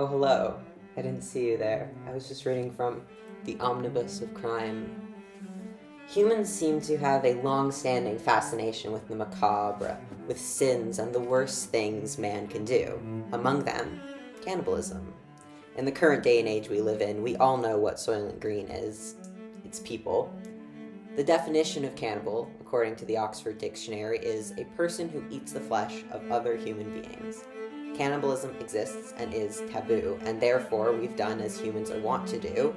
Oh, hello. I didn't see you there. I was just reading from The Omnibus of Crime. Humans seem to have a long-standing fascination with the macabre, with sins and the worst things man can do. Among them, cannibalism. In the current day and age we live in, we all know what Soylent Green is. It's people. The definition of cannibal, according to the Oxford Dictionary, is a person who eats the flesh of other human beings. Cannibalism exists and is taboo, and therefore we've done as humans are wont to do.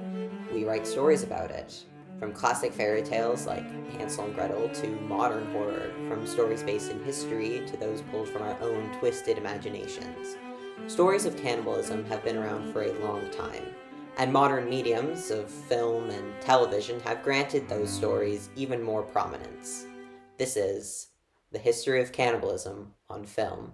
We write stories about it. From classic fairy tales like Hansel and Gretel to modern horror, from stories based in history to those pulled from our own twisted imaginations. Stories of cannibalism have been around for a long time, and modern mediums of film and television have granted those stories even more prominence. This is the history of cannibalism on film.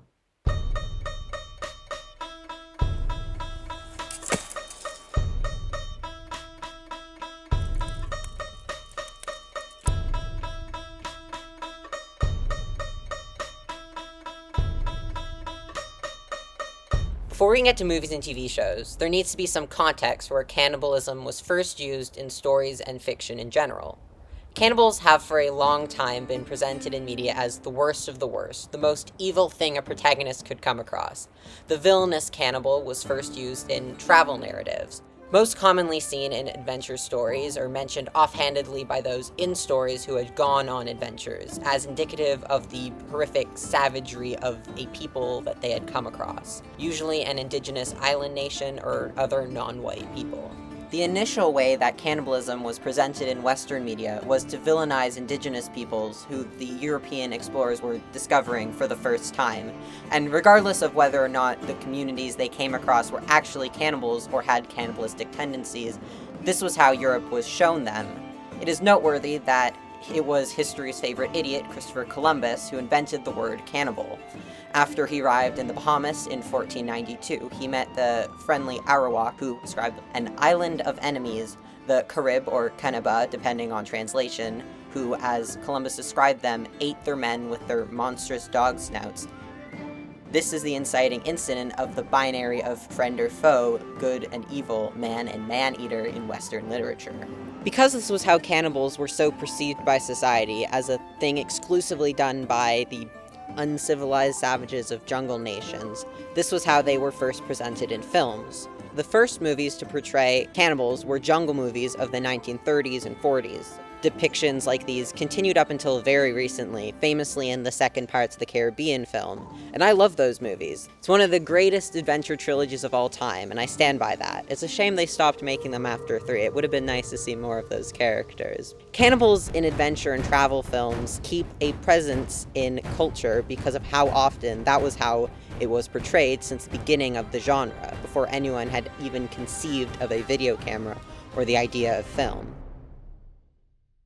Before we can get to movies and TV shows, there needs to be some context where cannibalism was first used in stories and fiction in general. Cannibals have for a long time been presented in media as the worst of the worst, the most evil thing a protagonist could come across. The villainous cannibal was first used in travel narratives, most commonly seen in adventure stories or mentioned offhandedly by those in stories who had gone on adventures, as indicative of the horrific savagery of a people that they had come across, usually an indigenous island nation or other non-white people. The initial way that cannibalism was presented in Western media was to villainize indigenous peoples who the European explorers were discovering for the first time, and regardless of whether or not the communities they came across were actually cannibals or had cannibalistic tendencies, this was how Europe was shown them. It is noteworthy that it was history's favorite idiot, Christopher Columbus, who invented the word cannibal. After he arrived in the Bahamas in 1492, he met the friendly Arawak, who described an island of enemies, the Carib or Cannibal, depending on translation, who, as Columbus described them, ate their men with their monstrous dog snouts. This is the inciting incident of the binary of friend or foe, good and evil, man and man-eater in Western literature. Because this was how cannibals were so perceived by society, as a thing exclusively done by the uncivilized savages of jungle nations, this was how they were first presented in films. The first movies to portray cannibals were jungle movies of the 1930s and 40s. Depictions like these continued up until very recently, famously in the second Pirates of the Caribbean film, and I love those movies. It's one of the greatest adventure trilogies of all time, and I stand by that. It's a shame they stopped making them after 3. It would have been nice to see more of those characters. Cannibals in adventure and travel films keep a presence in culture because of how often that was how it was portrayed since the beginning of the genre, before anyone had even conceived of a video camera or the idea of film.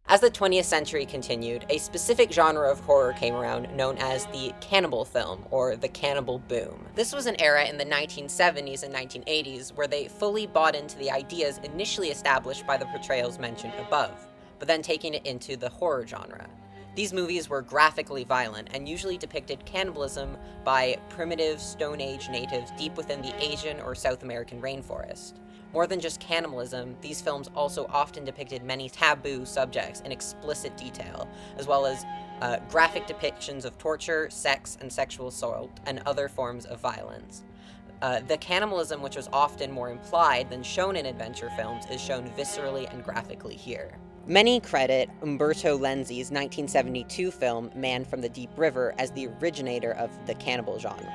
As the 20th century continued, a specific genre of horror came around known as the cannibal film, or the cannibal boom. This was an era in the 1970s and 1980s where they fully bought into the ideas initially established by the portrayals mentioned above, but then taking it into the horror genre. These movies were graphically violent and usually depicted cannibalism by primitive Stone Age natives deep within the Asian or South American rainforest. More than just cannibalism, these films also often depicted many taboo subjects in explicit detail, as well as graphic depictions of torture, sex, and sexual assault, and other forms of violence. The cannibalism, which was often more implied than shown in adventure films, is shown viscerally and graphically here. Many credit Umberto Lenzi's 1972 film, Man from the Deep River, as the originator of the cannibal genre.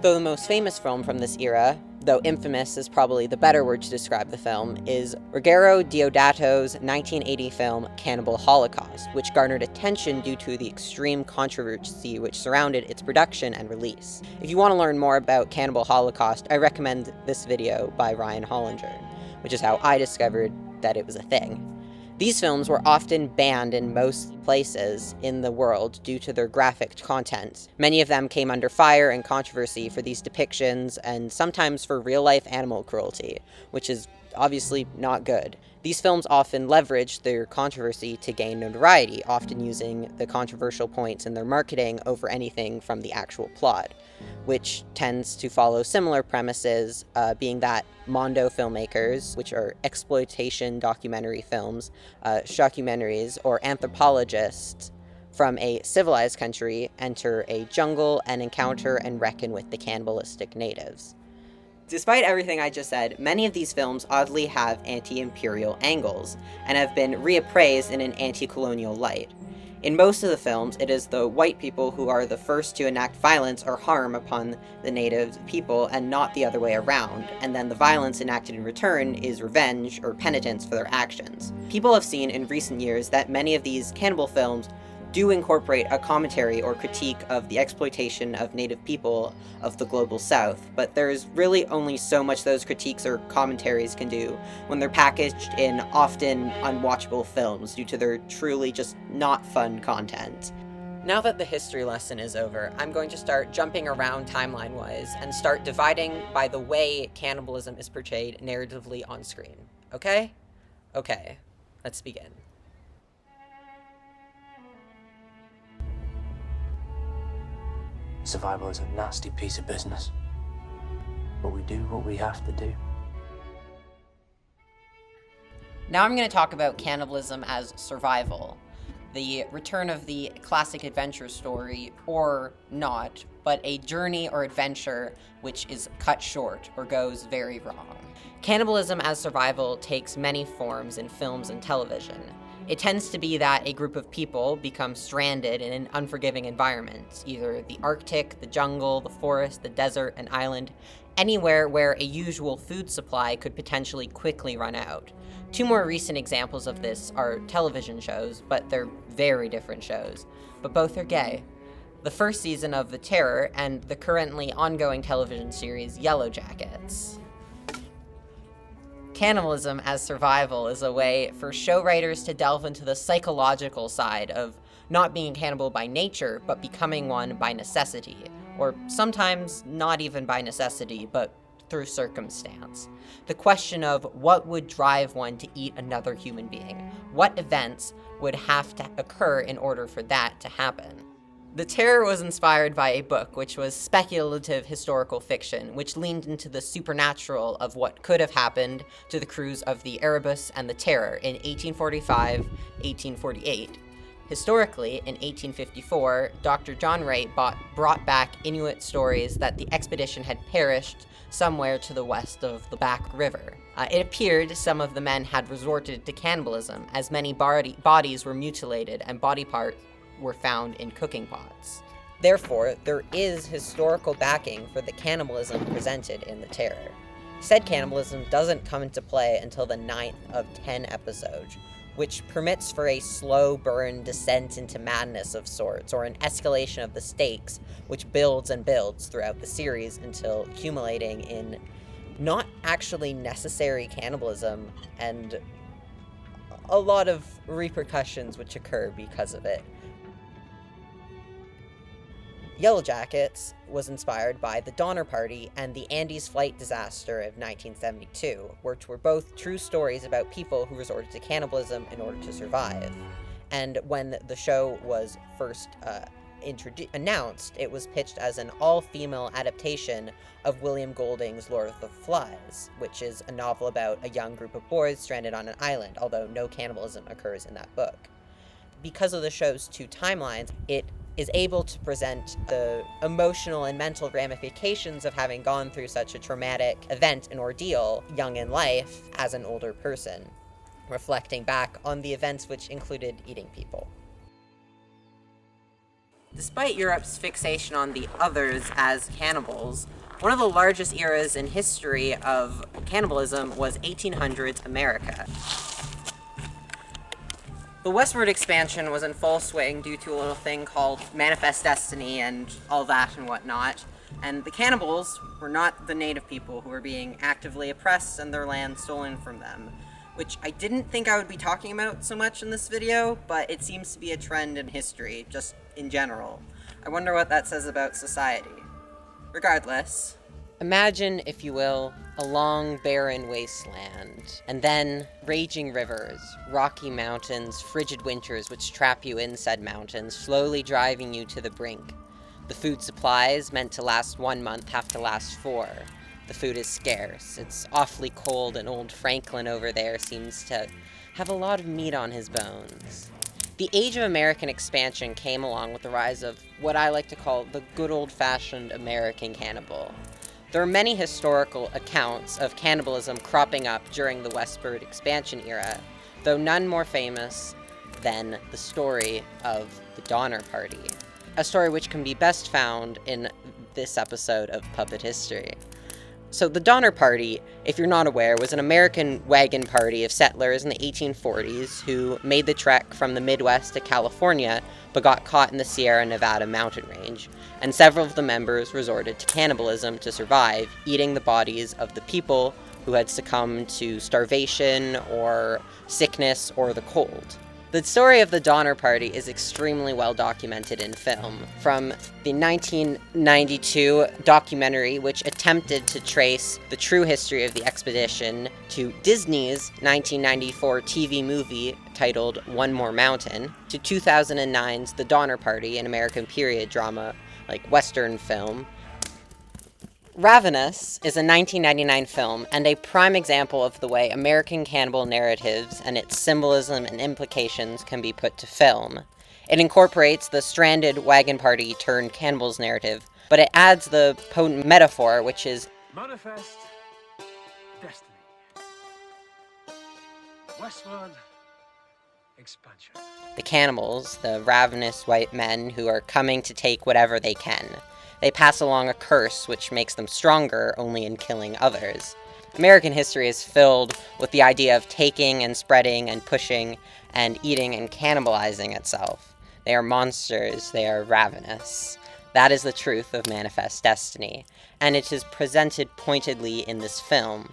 Though the most famous film from this era, though infamous is probably the better word to describe the film, is Ruggero Deodato's 1980 film Cannibal Holocaust, which garnered attention due to the extreme controversy which surrounded its production and release. If you want to learn more about Cannibal Holocaust, I recommend this video by Ryan Hollinger, which is how I discovered that it was a thing. These films were often banned in most places in the world due to their graphic content. Many of them came under fire and controversy for these depictions and sometimes for real-life animal cruelty, which is obviously not good. These films often leveraged their controversy to gain notoriety, often using the controversial points in their marketing over anything from the actual plot. which tends to follow similar premises, being that mondo filmmakers, which are exploitation documentary films, shockumentaries, or anthropologists from a civilized country enter a jungle and encounter and reckon with the cannibalistic natives. Despite everything I just said, many of these films oddly have anti-imperial angles, and have been reappraised in an anti-colonial light. In most of the films, it is the white people who are the first to enact violence or harm upon the native people, and not the other way around, and then the violence enacted in return is revenge or penitence for their actions. People have seen in recent years that many of these cannibal films do incorporate a commentary or critique of the exploitation of native people of the global south, but there's really only so much those critiques or commentaries can do when they're packaged in often unwatchable films due to their truly just not fun content. Now that the history lesson is over, I'm going to start jumping around timeline-wise and start dividing by the way cannibalism is portrayed narratively on screen. Okay? Okay, let's begin. Survival is a nasty piece of business, but we do what we have to do. Now I'm going to talk about cannibalism as survival, the return of the classic adventure story, or not, but a journey or adventure which is cut short or goes very wrong. Cannibalism as survival takes many forms in films and television. It tends to be that a group of people become stranded in an unforgiving environment, either the Arctic, the jungle, the forest, the desert, an island, anywhere where a usual food supply could potentially quickly run out. Two more recent examples of this are television shows, but they're very different shows, but both are gay. The first season of The Terror and the currently ongoing television series Yellow Jackets. Cannibalism as survival is a way for show writers to delve into the psychological side of not being a cannibal by nature, but becoming one by necessity, or sometimes not even by necessity, but through circumstance. The question of what would drive one to eat another human being. What events would have to occur in order for that to happen? The Terror was inspired by a book which was speculative historical fiction, which leaned into the supernatural of what could have happened to the crews of the Erebus and the Terror in 1845-1848. Historically, in 1854, Dr. John Wright brought back Inuit stories that the expedition had perished somewhere to the west of the Back River. It appeared some of the men had resorted to cannibalism, as many bodies were mutilated and body parts were found in cooking pots. Therefore, there is historical backing for the cannibalism presented in The Terror. Said cannibalism doesn't come into play until the 9th of 10 episodes, which permits for a slow burn descent into madness of sorts, or an escalation of the stakes, which builds and builds throughout the series until accumulating in not actually necessary cannibalism and a lot of repercussions which occur because of it. Yellow Jackets was inspired by the Donner Party and the Andes flight disaster of 1972, which were both true stories about people who resorted to cannibalism in order to survive. And when the show was first announced, it was pitched as an all-female adaptation of William Golding's Lord of the Flies, which is a novel about a young group of boys stranded on an island, although no cannibalism occurs in that book. Because of the show's two timelines, it is able to present the emotional and mental ramifications of having gone through such a traumatic event and ordeal young in life as an older person, reflecting back on the events which included eating people. Despite Europe's fixation on the others as cannibals, one of the largest eras in history of cannibalism was 1800s America. The westward expansion was in full swing due to a little thing called Manifest Destiny and all that and whatnot, and the cannibals were not the native people who were being actively oppressed and their land stolen from them, which I didn't think I would be talking about so much in this video, but it seems to be a trend in history, just in general. I wonder what that says about society. Regardless, imagine, if you will, a long, barren wasteland, and then raging rivers, rocky mountains, frigid winters which trap you in said mountains, slowly driving you to the brink. The food supplies meant to last 1 month have to last 4. The food is scarce. It's awfully cold, and old Franklin over there seems to have a lot of meat on his bones. The age of American expansion came along with the rise of what I like to call the good old-fashioned American cannibal. There are many historical accounts of cannibalism cropping up during the westward expansion era, though none more famous than the story of the Donner Party, a story which can be best found in this episode of Puppet History. So the Donner Party, if you're not aware, was an American wagon party of settlers in the 1840s who made the trek from the Midwest to California, but got caught in the Sierra Nevada mountain range, and several of the members resorted to cannibalism to survive, eating the bodies of the people who had succumbed to starvation or sickness or the cold. The story of the Donner Party is extremely well documented in film, from the 1992 documentary, which attempted to trace the true history of the expedition, to Disney's 1994 TV movie titled One More Mountain, to 2009's The Donner Party, an American period drama, like Western film. Ravenous is a 1999 film and a prime example of the way American cannibal narratives and its symbolism and implications can be put to film. It incorporates the stranded wagon party turned cannibals narrative, but it adds the potent metaphor, which is manifest destiny. Westward expansion. The cannibals, the ravenous white men who are coming to take whatever they can. They pass along a curse which makes them stronger only in killing others. American history is filled with the idea of taking and spreading and pushing and eating and cannibalizing itself. They are monsters, they are ravenous. That is the truth of Manifest Destiny, and it is presented pointedly in this film.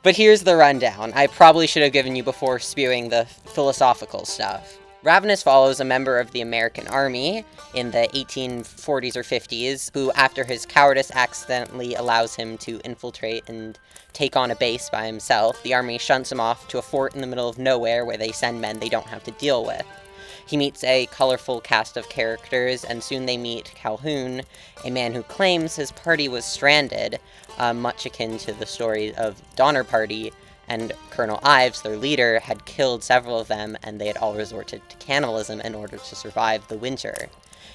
But here's the rundown. I probably should have given you before spewing the philosophical stuff. Ravenous follows a member of the American Army in the 1840s or 50s, who, after his cowardice accidentally allows him to infiltrate and take on a base by himself, the army shunts him off to a fort in the middle of nowhere where they send men they don't have to deal with. He meets a colorful cast of characters, and soon they meet Calhoun, a man who claims his party was stranded, much akin to the story of Donner Party, and Colonel Ives, their leader, had killed several of them, and they had all resorted to cannibalism in order to survive the winter.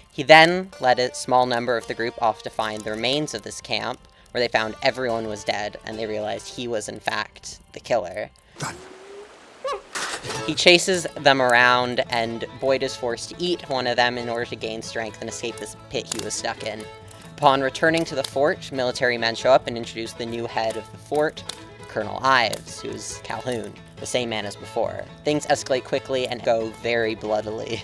He then led a small number of the group off to find the remains of this camp, where they found everyone was dead, and they realized he was in fact the killer. Run. He chases them around, and Boyd is forced to eat one of them in order to gain strength and escape this pit he was stuck in. Upon returning to the fort, military men show up and introduce the new head of the fort, Colonel Ives, who's Calhoun, the same man as before. Things escalate quickly and go very bloodily.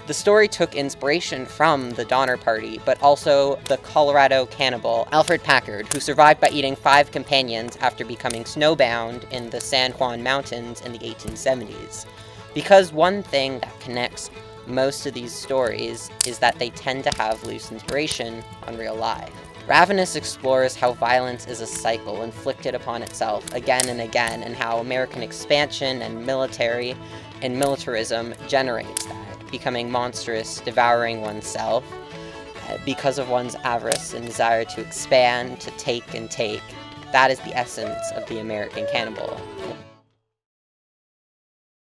The story took inspiration from the Donner Party, but also the Colorado cannibal Alfred Packard, who survived by eating 5 companions after becoming snowbound in the San Juan Mountains in the 1870s. Because one thing that connects most of these stories is that they tend to have loose inspiration on real life. Ravenous explores how violence is a cycle inflicted upon itself again and again, and how American expansion and militarism generates that, becoming monstrous, devouring oneself, because of one's avarice and desire to expand, to take and take. That is the essence of the American cannibal.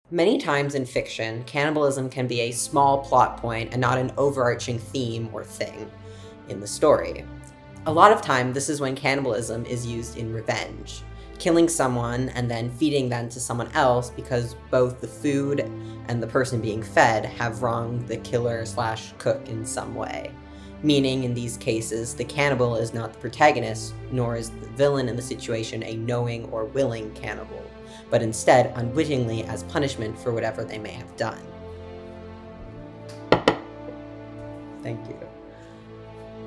Many times in fiction, cannibalism can be a small plot point and not an overarching theme or thing in the story. A lot of time, this is when cannibalism is used in revenge, killing someone and then feeding them to someone else because both the food and the person being fed have wronged the killer/cook in some way. Meaning, in these cases, the cannibal is not the protagonist, nor is the villain in the situation a knowing or willing cannibal, but instead unwittingly as punishment for whatever they may have done. Thank you.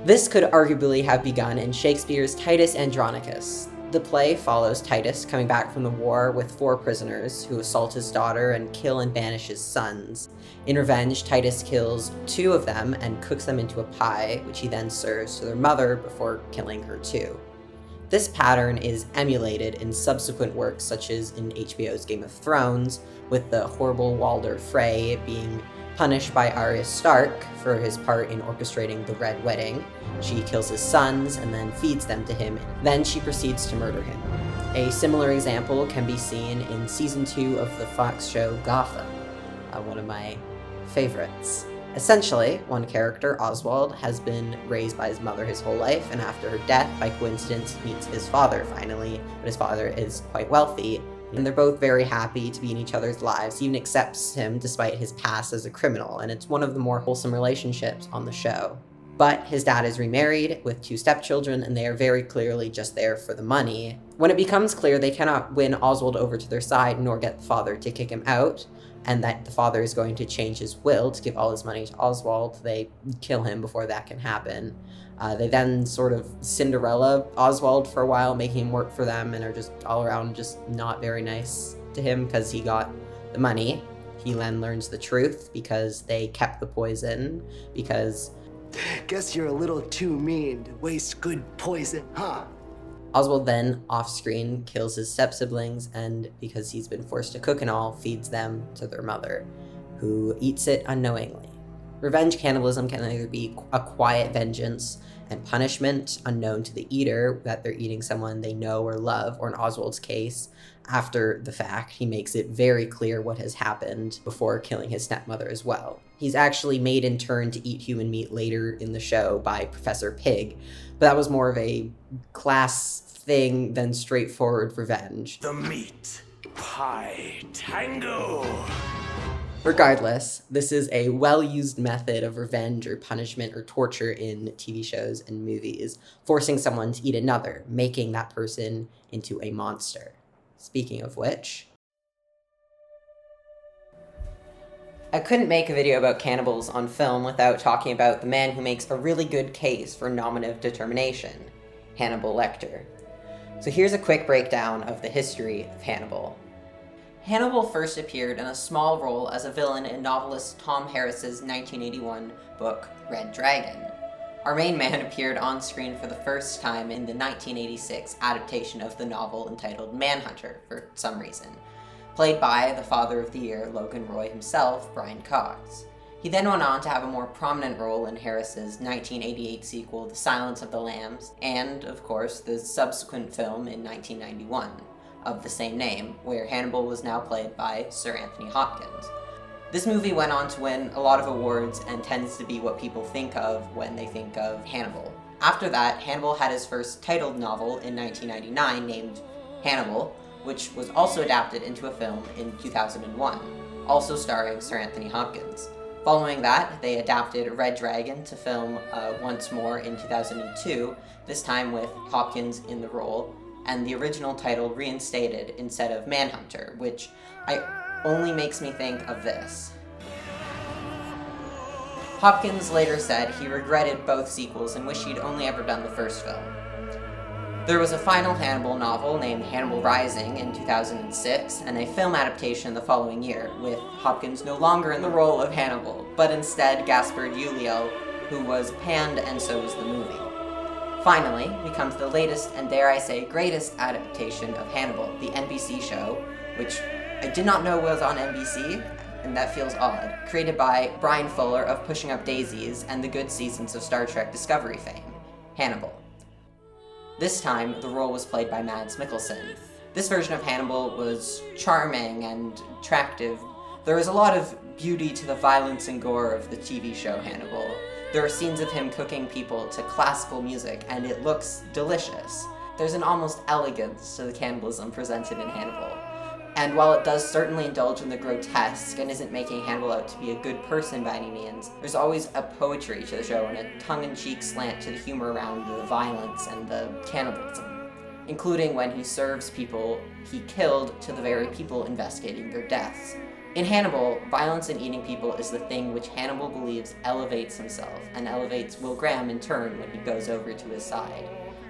This could arguably have begun in Shakespeare's Titus Andronicus. The play follows Titus coming back from the war with 4 prisoners who assault his daughter and kill and banish his sons. In revenge, Titus kills 2 of them and cooks them into a pie, which he then serves to their mother before killing her too. This pattern is emulated in subsequent works such as in HBO's Game of Thrones, with the horrible Walder Frey being Punished by Arya Stark for his part in orchestrating the Red Wedding, she kills his sons and then feeds them to him. Then she proceeds to murder him. A similar example can be seen in Season 2 of the Fox show Gotham, one of my favorites. Essentially, one character, Oswald, has been raised by his mother his whole life, and after her death, by coincidence, meets his father finally, but his father is quite wealthy, and they're both very happy to be in each other's lives. He even accepts him despite his past as a criminal, and it's one of the more wholesome relationships on the show. But his dad is remarried with 2 stepchildren, and they are very clearly just there for the money. When it becomes clear they cannot win Oswald over to their side, nor get the father to kick him out, and that the father is going to change his will to give all his money to Oswald, they kill him before that can happen. They then sort of Cinderella Oswald for a while, making him work for them, and are just all around just not very nice to him because he got the money. He then learns the truth because they kept the poison, because... Guess you're a little too mean to waste good poison, huh? Oswald then, off-screen, kills his step-siblings, and because he's been forced to cook and all, feeds them to their mother, who eats it unknowingly. Revenge cannibalism can either be a quiet vengeance and punishment unknown to the eater, that they're eating someone they know or love, or in Oswald's case, after the fact, he makes it very clear what has happened before killing his stepmother as well. He's actually made in turn to eat human meat later in the show by Professor Pig, but that was more of a class thing than straightforward revenge. The Meat Pie Tango! Regardless, this is a well-used method of revenge or punishment or torture in TV shows and movies, forcing someone to eat another, making that person into a monster. Speaking of which, I couldn't make a video about cannibals on film without talking about the man who makes a really good case for nominative determination, Hannibal Lecter. So here's a quick breakdown of the history of Hannibal. Hannibal first appeared in a small role as a villain in novelist Tom Harris's 1981 book, Red Dragon. Our main man appeared on screen for the first time in the 1986 adaptation of the novel entitled Manhunter, for some reason, played by the Father of the Year, Logan Roy himself, Brian Cox. He then went on to have a more prominent role in Harris's 1988 sequel, The Silence of the Lambs, and, of course, the subsequent film in 1991 of the same name, where Hannibal was now played by Sir Anthony Hopkins. This movie went on to win a lot of awards and tends to be what people think of when they think of Hannibal. After that, Hannibal had his first titled novel in 1999 named Hannibal, which was also adapted into a film in 2001, also starring Sir Anthony Hopkins. Following that, they adapted Red Dragon to film once more in 2002, this time with Hopkins in the role, and the original title reinstated instead of Manhunter, which only makes me think of this. Hopkins later said he regretted both sequels and wished he'd only ever done the first film. There was a final Hannibal novel named Hannibal Rising in 2006, and a film adaptation the following year, with Hopkins no longer in the role of Hannibal, but instead Gaspard Ulliel, who was panned, and so was the movie. Finally, we come to the latest, and dare I say greatest adaptation of Hannibal, the NBC show, which I did not know was on NBC, and that feels odd, created by Brian Fuller of Pushing Up Daisies and the good seasons of Star Trek Discovery fame, Hannibal. This time, the role was played by Mads Mikkelsen. This version of Hannibal was charming and attractive. There was a lot of beauty to the violence and gore of the TV show Hannibal. There are scenes of him cooking people to classical music, and it looks delicious. There's an almost elegance to the cannibalism presented in Hannibal. And while it does certainly indulge in the grotesque and isn't making Hannibal out to be a good person by any means, there's always a poetry to the show and a tongue-in-cheek slant to the humor around the violence and the cannibalism, including when he serves people he killed to the very people investigating their deaths. In Hannibal, violence and eating people is the thing which Hannibal believes elevates himself, and elevates Will Graham in turn when he goes over to his side.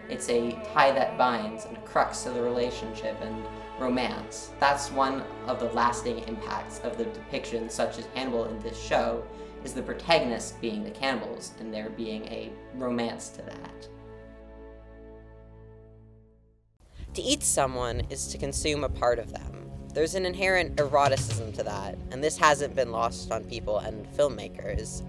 It's a tie that binds and a crux to the relationship and romance. That's one of the lasting impacts of the depictions such as Hannibal in this show, is the protagonist being the cannibals, and there being a romance to that. To eat someone is to consume a part of them. There's an inherent eroticism to that, and this hasn't been lost on people and filmmakers.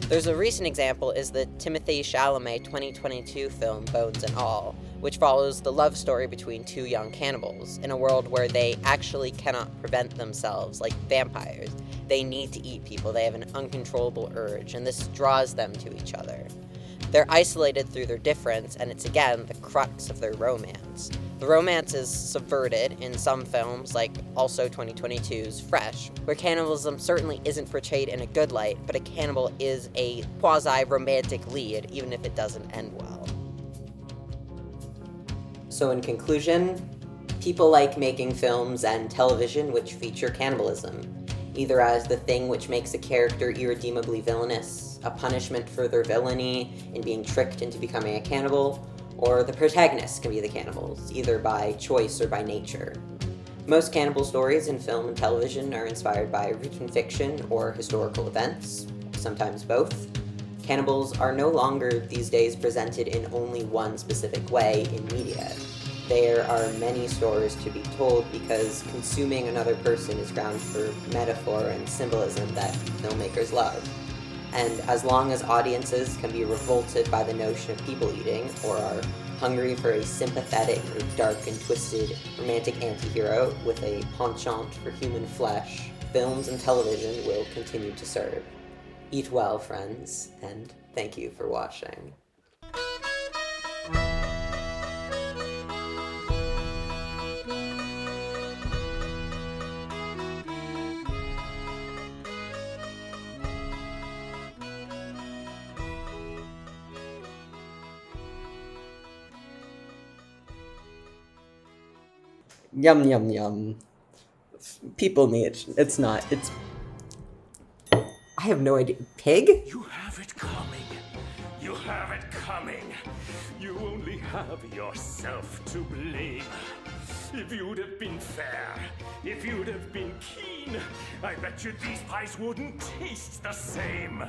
There's a recent example is the Timothée Chalamet 2022 film Bones and All, which follows the love story between two young cannibals in a world where they actually cannot prevent themselves like vampires. They need to eat people, they have an uncontrollable urge, and this draws them to each other. They're isolated through their difference, and it's again the crux of their romance. The romance is subverted in some films, like also 2022's Fresh, where cannibalism certainly isn't portrayed in a good light, but a cannibal is a quasi-romantic lead, even if it doesn't end well. So in conclusion, people like making films and television which feature cannibalism, either as the thing which makes a character irredeemably villainous, a punishment for their villainy in being tricked into becoming a cannibal, or the protagonists can be the cannibals, either by choice or by nature. Most cannibal stories in film and television are inspired by written fiction or historical events, sometimes both. Cannibals are no longer these days presented in only one specific way in media. There are many stories to be told because consuming another person is ground for metaphor and symbolism that filmmakers love. And as long as audiences can be revolted by the notion of people eating, or are hungry for a sympathetic or dark and twisted romantic anti-hero with a penchant for human flesh, films and television will continue to serve. Eat well, friends, and thank you for watching. Yum, yum, yum. People meat. It's not. It's... I have no idea. Pig? You have it coming. You have it coming. You only have yourself to blame. If you'd have been fair, if you'd have been keen, I bet you these pies wouldn't taste the same.